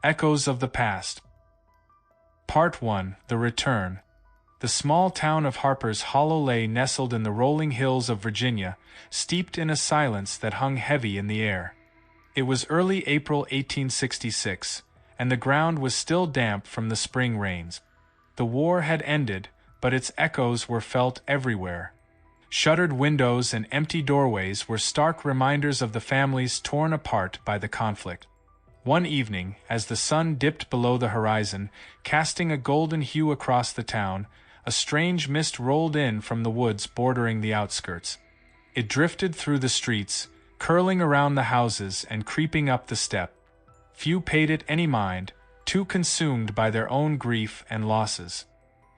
Echoes of the Past. Part 1. The Return. The small town of Harper's Hollow lay nestled in the rolling hills of Virginia, steeped in a silence that hung heavy in the air. It was early April 1866, and the ground was still damp from the spring rains. The war had ended, but its echoes were felt everywhere. Shuttered windows and empty doorways were stark reminders of the families torn apart by the conflict. One evening, as the sun dipped below the horizon, casting a golden hue across the town, a strange mist rolled in from the woods bordering the outskirts. It drifted through the streets, curling around the houses and creeping up the steppe. Few paid it any mind, too consumed by their own grief and losses.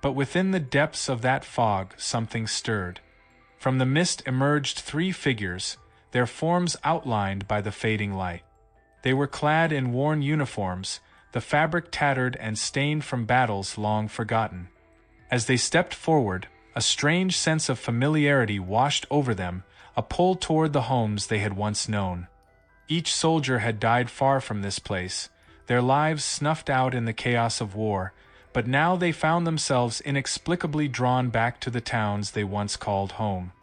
But within the depths of that fog something stirred. From the mist emerged three figures, their forms outlined by the fading light. They were clad in worn uniforms, the fabric tattered and stained from battles long forgotten. As they stepped forward, a strange sense of familiarity washed over them, a pull toward the homes they had once known. Each soldier had died far from this place, their lives snuffed out in the chaos of war, but now they found themselves inexplicably drawn back to the towns they once called home.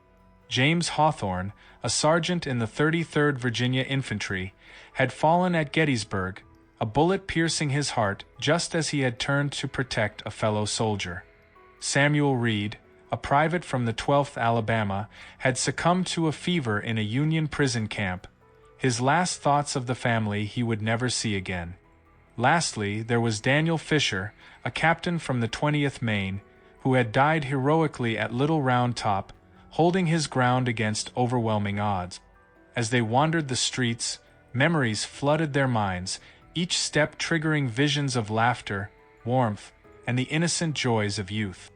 James Hawthorne, a sergeant in the 33rd Virginia Infantry, had fallen at Gettysburg, a bullet piercing his heart just as he had turned to protect a fellow soldier. Samuel Reed, a private from the 12th Alabama, had succumbed to a fever in a Union prison camp, his last thoughts of the family he would never see again. Lastly, there was Daniel Fisher, a captain from the 20th Maine, who had died heroically at Little Round Top, holding his ground against overwhelming odds. As they wandered the streets, memories flooded their minds, each step triggering visions of laughter, warmth, and the innocent joys of youth.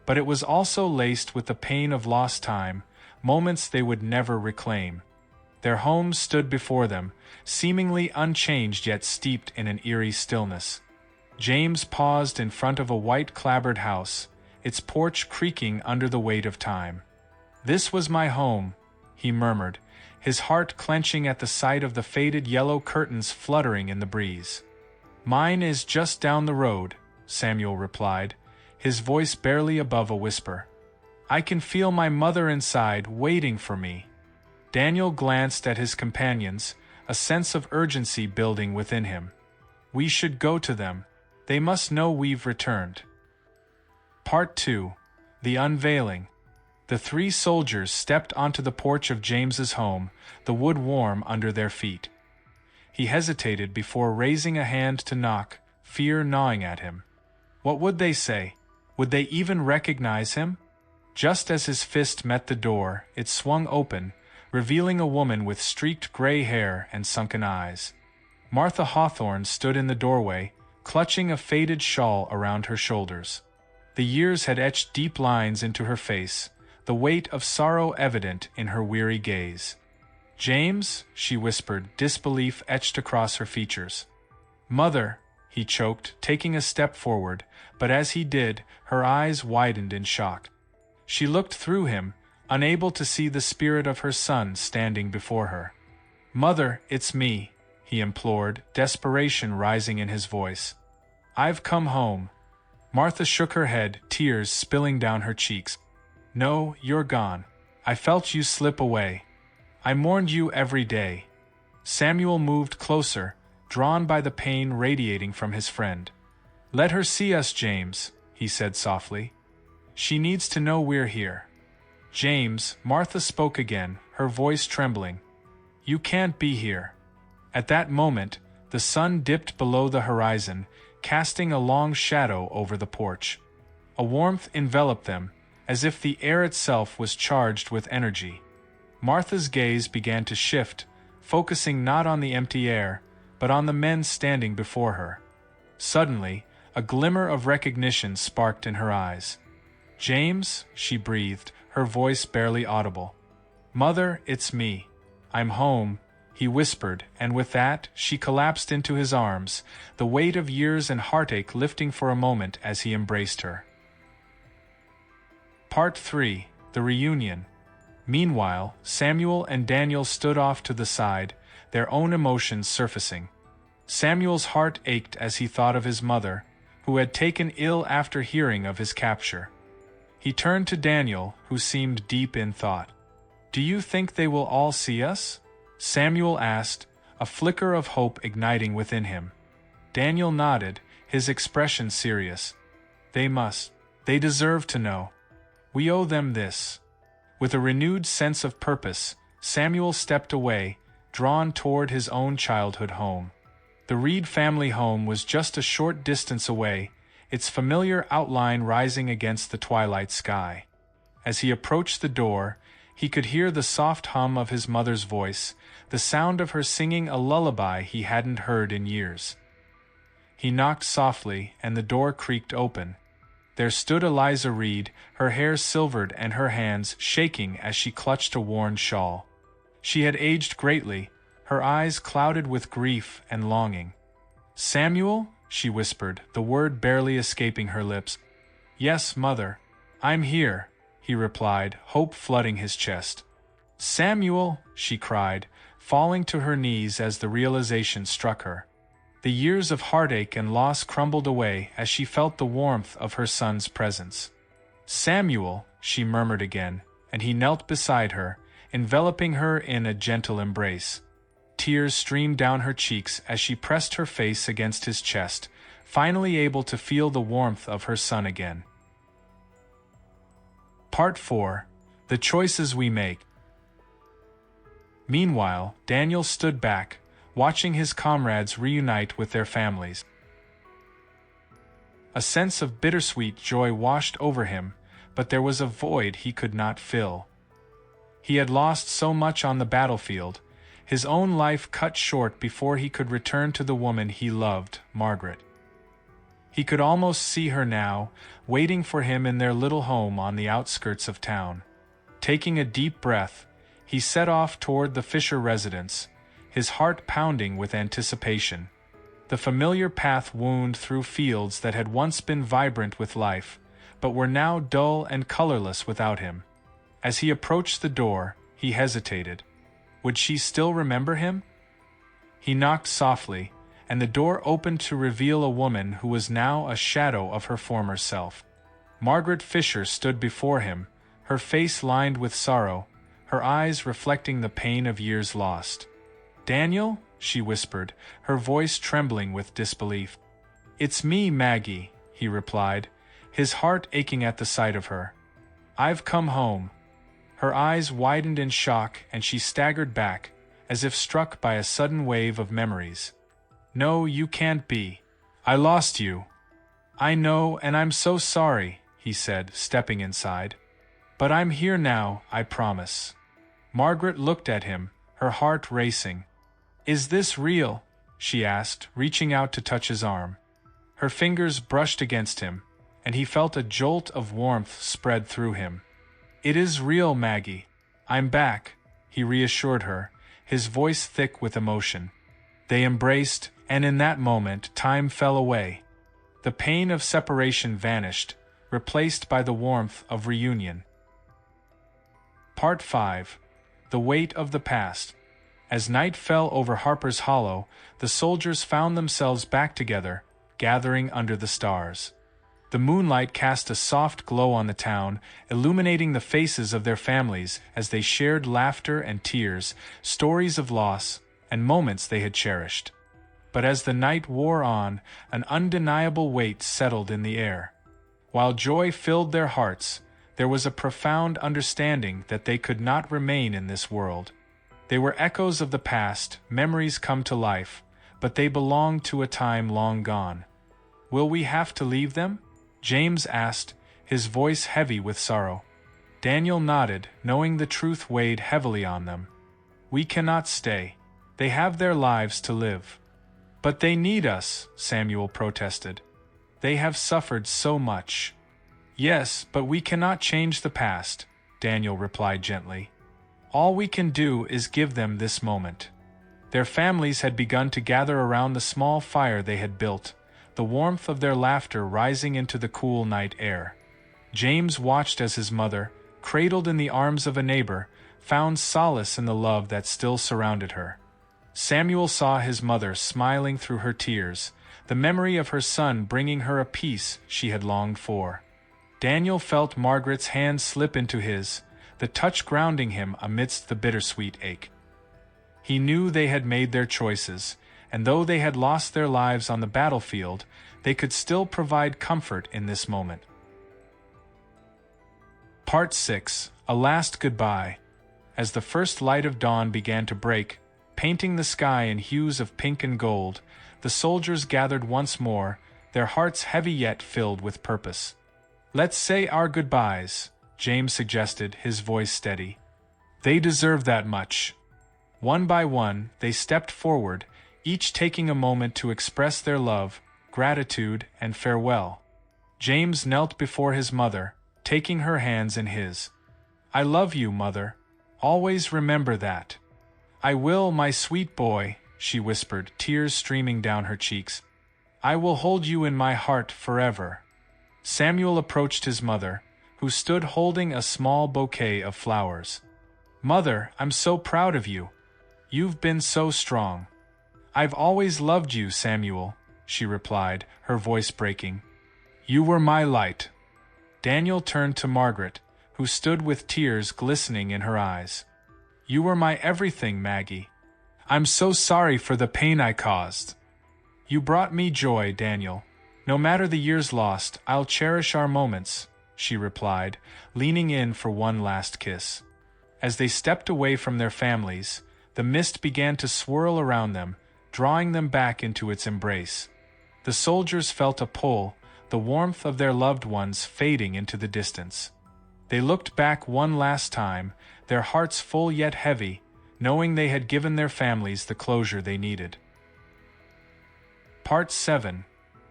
But it was also laced with the pain of lost time, moments they would never reclaim. Their homes stood before them, seemingly unchanged yet steeped in an eerie stillness. James paused in front of a white-clapboard house, its porch creaking under the weight of time. "This was my home," he murmured, his heart clenching at the sight of the faded yellow curtains fluttering in the breeze. "Mine is just down the road," Samuel replied, his voice barely above a whisper. "I can feel my mother inside, waiting for me." Daniel glanced at his companions, a sense of urgency building within him. "We should go to them. They must know we've returned." Part 2. The Unveiling. The three soldiers stepped onto the porch of James's home, the wood warm under their feet. He hesitated before raising a hand to knock, fear gnawing at him. What would they say? Would they even recognize him? Just as his fist met the door, it swung open, revealing a woman with streaked gray hair and sunken eyes. Martha Hawthorne stood in the doorway, clutching a faded shawl around her shoulders. The years had etched deep lines into her face, the weight of sorrow evident in her weary gaze. "James?" she whispered, disbelief etched across her features. "Mother," he choked, taking a step forward, but as he did, her eyes widened in shock. She looked through him, unable to see the spirit of her son standing before her. "Mother, it's me," he implored, desperation rising in his voice. "I've come home." Martha shook her head, tears spilling down her cheeks. "No, you're gone. I felt you slip away. I mourned you every day." Samuel moved closer, drawn by the pain radiating from his friend. "Let her see us, James," he said softly. "She needs to know we're here." "James," Martha spoke again, her voice trembling. "You can't be here." At that moment, the sun dipped below the horizon, casting a long shadow over the porch. A warmth enveloped them, as if the air itself was charged with energy. Martha's gaze began to shift, focusing not on the empty air, but on the men standing before her. Suddenly, a glimmer of recognition sparked in her eyes. "James," she breathed, her voice barely audible. "Mother, it's me. I'm home," he whispered, and with that, she collapsed into his arms, the weight of years and heartache lifting for a moment as he embraced her. Part 3. The Reunion. Meanwhile, Samuel and Daniel stood off to the side, their own emotions surfacing. Samuel's heart ached as he thought of his mother, who had taken ill after hearing of his capture. He turned to Daniel, who seemed deep in thought. "Do you think they will all see us?" Samuel asked, a flicker of hope igniting within him. Daniel nodded, his expression serious. "They must. They deserve to know. We owe them this." With a renewed sense of purpose, Samuel stepped away, drawn toward his own childhood home. The Reed family home was just a short distance away, its familiar outline rising against the twilight sky. As he approached the door, he could hear the soft hum of his mother's voice, the sound of her singing a lullaby he hadn't heard in years. He knocked softly, and the door creaked open. There stood Eliza Reed, her hair silvered and her hands shaking as she clutched a worn shawl. She had aged greatly, her eyes clouded with grief and longing. "Samuel?" she whispered, the word barely escaping her lips. "Yes, Mother. I'm here," he replied, hope flooding his chest. "Samuel!" she cried, falling to her knees as the realization struck her. The years of heartache and loss crumbled away as she felt the warmth of her son's presence. "Samuel!" she murmured again, and he knelt beside her, enveloping her in a gentle embrace. Tears streamed down her cheeks as she pressed her face against his chest, finally able to feel the warmth of her son again. Part 4. The Choices We Make. Meanwhile, Daniel stood back, watching his comrades reunite with their families. A sense of bittersweet joy washed over him, but there was a void he could not fill. He had lost so much on the battlefield, his own life cut short before he could return to the woman he loved, Margaret. He could almost see her now, waiting for him in their little home on the outskirts of town. Taking a deep breath, he set off toward the Fisher residence, his heart pounding with anticipation. The familiar path wound through fields that had once been vibrant with life, but were now dull and colorless without him. As he approached the door, he hesitated. Would she still remember him? He knocked softly, and the door opened to reveal a woman who was now a shadow of her former self. Margaret Fisher stood before him, her face lined with sorrow, her eyes reflecting the pain of years lost. "Daniel?" she whispered, her voice trembling with disbelief. "It's me, Maggie," he replied, his heart aching at the sight of her. "I've come home." Her eyes widened in shock and she staggered back, as if struck by a sudden wave of memories. "No, you can't be. I lost you." "I know, and I'm so sorry," he said, stepping inside. "But I'm here now, I promise." Margaret looked at him, her heart racing. "Is this real?" she asked, reaching out to touch his arm. Her fingers brushed against him, and he felt a jolt of warmth spread through him. "It is real, Maggie. I'm back," he reassured her, his voice thick with emotion. They embraced, and in that moment time fell away. The pain of separation vanished, replaced by the warmth of reunion. Part 5. The Weight of the Past. As night fell over Harper's Hollow, the soldiers found themselves back together, gathering under the stars. The moonlight cast a soft glow on the town, illuminating the faces of their families as they shared laughter and tears, stories of loss, and moments they had cherished. But as the night wore on, an undeniable weight settled in the air. While joy filled their hearts, there was a profound understanding that they could not remain in this world. They were echoes of the past, memories come to life, but they belonged to a time long gone. "Will we have to leave them?" James asked, his voice heavy with sorrow. Daniel nodded, knowing the truth weighed heavily on them. "We cannot stay. They have their lives to live." "But they need us," Samuel protested. "They have suffered so much." "Yes, but we cannot change the past," Daniel replied gently. "All we can do is give them this moment." Their families had begun to gather around the small fire they had built, the warmth of their laughter rising into the cool night air. James watched as his mother, cradled in the arms of a neighbor, found solace in the love that still surrounded her. Samuel saw his mother smiling through her tears, the memory of her son bringing her a peace she had longed for. Daniel felt Margaret's hand slip into his, the touch grounding him amidst the bittersweet ache. He knew they had made their choices, and though they had lost their lives on the battlefield, they could still provide comfort in this moment. Part 6. A Last Goodbye. As the first light of dawn began to break, painting the sky in hues of pink and gold, the soldiers gathered once more, their hearts heavy yet filled with purpose. "Let's say our goodbyes," James suggested, his voice steady. "They deserve that much." One by one, they stepped forward, each taking a moment to express their love, gratitude, and farewell. James knelt before his mother, taking her hands in his. "I love you, Mother. Always remember that." "I will, my sweet boy," she whispered, tears streaming down her cheeks. "I will hold you in my heart forever." Samuel approached his mother, who stood holding a small bouquet of flowers. "Mother, I'm so proud of you. You've been so strong." "I've always loved you, Samuel," she replied, her voice breaking. "You were my light." Daniel turned to Margaret, who stood with tears glistening in her eyes. "You were my everything, Maggie. I'm so sorry for the pain I caused." "You brought me joy, Daniel. No matter the years lost, I'll cherish our moments," she replied, leaning in for one last kiss. As they stepped away from their families, the mist began to swirl around them, drawing them back into its embrace. The soldiers felt a pull, the warmth of their loved ones fading into the distance. They looked back one last time, their hearts full yet heavy, knowing they had given their families the closure they needed. Part 7.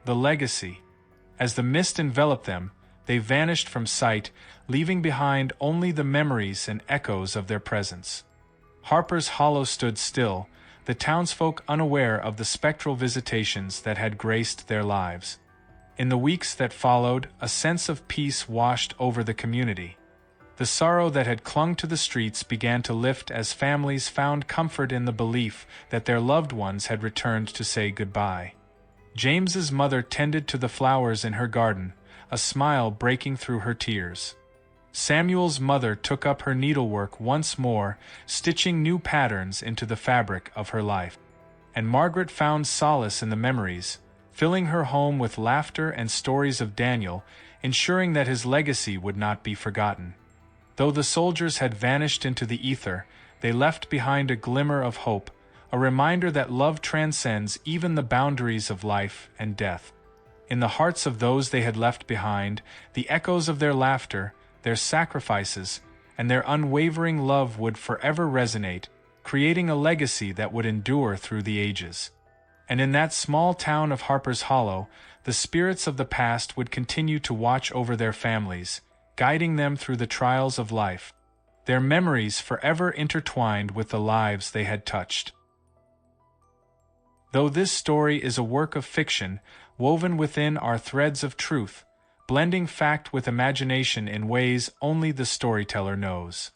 The Legacy. As the mist enveloped them, they vanished from sight, leaving behind only the memories and echoes of their presence. Harper's Hollow stood still, the townsfolk unaware of the spectral visitations that had graced their lives. In the weeks that followed, a sense of peace washed over the community. The sorrow that had clung to the streets began to lift as families found comfort in the belief that their loved ones had returned to say goodbye. James's mother tended to the flowers in her garden, a smile breaking through her tears. Samuel's mother took up her needlework once more, stitching new patterns into the fabric of her life. And Margaret found solace in the memories, filling her home with laughter and stories of Daniel, ensuring that his legacy would not be forgotten. Though the soldiers had vanished into the ether, they left behind a glimmer of hope, a reminder that love transcends even the boundaries of life and death. In the hearts of those they had left behind, the echoes of their laughter, their sacrifices, and their unwavering love would forever resonate, creating a legacy that would endure through the ages. And in that small town of Harper's Hollow, the spirits of the past would continue to watch over their families, guiding them through the trials of life, their memories forever intertwined with the lives they had touched. Though this story is a work of fiction, woven within are threads of truth, blending fact with imagination in ways only the storyteller knows.